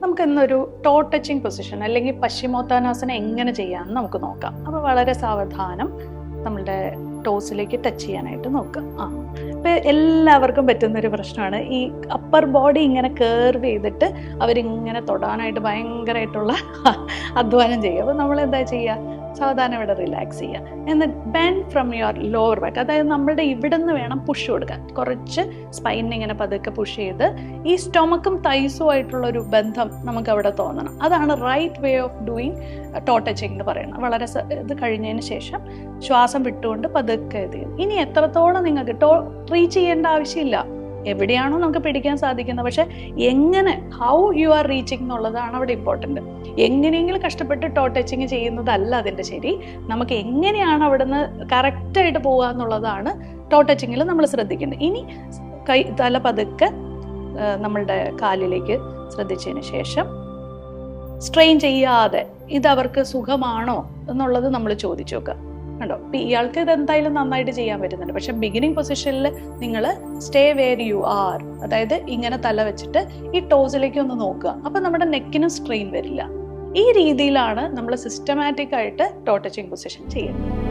നമുക്ക് ഇന്നൊരു to touching position അല്ലെങ്കിൽ പശ്ചിമോത്താനാസനം എങ്ങനെ ചെയ്യാമെന്ന് നമുക്ക് നോക്കാം. അപ്പോൾ വളരെ സാവധാനം നമ്മളുടെ ടോസിലേക്ക് ടച്ച് ചെയ്യാനായിട്ട് നോക്കുക. ഇപ്പം എല്ലാവർക്കും പറ്റുന്നൊരു പ്രശ്നമാണ് ഈ അപ്പർ ബോഡി ഇങ്ങനെ കേർവ് ചെയ്തിട്ട് അവരിങ്ങനെ തൊടാനായിട്ട് ഭയങ്കരമായിട്ടുള്ള അധ്വാനം ചെയ്യുക. അപ്പോൾ നമ്മൾ എന്താ ചെയ്യുക, സാവധാനം ഇവിടെ റിലാക്സ് ചെയ്യുക. എന്നിട്ട് bend from your lower back, അതായത് നമ്മളുടെ ഇവിടെ നിന്ന് വേണം പുഷ് കൊടുക്കാൻ. കുറച്ച് സ്പൈനിനെ ഇങ്ങനെ പതുക്കെ പുഷ് ചെയ്ത് ഈ സ്റ്റൊമക്കും തൈസും ആയിട്ടുള്ള ഒരു ബന്ധം നമുക്ക് അവിടെ തോന്നണം. അതാണ് right way of doing to touching എന്ന് പറയുന്നത്. വളരെ ഇത് കഴിഞ്ഞതിന് ശേഷം ശ്വാസം വിട്ടുകൊണ്ട് പതുക്കെ ഇത് ചെയ്യും. ഇനി എത്രത്തോളം നിങ്ങൾക്ക് റീച്ച് ചെയ്യേണ്ട ആവശ്യമില്ല, എവിടെയാണോ നമുക്ക് പിടിക്കാൻ സാധിക്കുന്നത്, പക്ഷെ എങ്ങനെ, ഹൗ യു ആർ റീച്ചിങ് എന്നുള്ളതാണ് അവിടെ ഇമ്പോർട്ടൻറ്റ്. എങ്ങനെയെങ്കിലും കഷ്ടപ്പെട്ട് ടോ ടച്ചിങ് ചെയ്യുന്നതല്ല അതിൻ്റെ ശരി. നമുക്ക് എങ്ങനെയാണ് അവിടെ നിന്ന് കറക്റ്റായിട്ട് പോവുക എന്നുള്ളതാണ് ടോ ടച്ചിങ്ങിൽ നമ്മൾ ശ്രദ്ധിക്കേണ്ടത്. ഇനി തല പതുക്കെ നമ്മളുടെ കാലിലേക്ക് ശ്രദ്ധിച്ചതിന് ശേഷം സ്ട്രെയിൻ ചെയ്യാതെ ഇത് അവർക്ക് സുഖമാണോ എന്നുള്ളത് നമ്മൾ ചോദിച്ചു നോക്കുക. കണ്ടോ, ഇപ്പം ഇയാൾക്ക് ഇത് എന്തായാലും നന്നായിട്ട് ചെയ്യാൻ പറ്റുന്നുണ്ട്. പക്ഷെ ബിഗിനിങ് പൊസിഷനിൽ നിങ്ങൾ സ്റ്റേ വേർ യു ആർ, അതായത് ഇങ്ങനെ തല വെച്ചിട്ട് ഈ ടോസിലേക്ക് ഒന്ന് നോക്കുക. അപ്പം നമ്മുടെ നെക്കിനും സ്ട്രെയിൻ വരില്ല. ഈ രീതിയിലാണ് നമ്മൾ സിസ്റ്റമാറ്റിക് ആയിട്ട് ടോ ടച്ചിങ് പൊസിഷൻ ചെയ്യുന്നത്.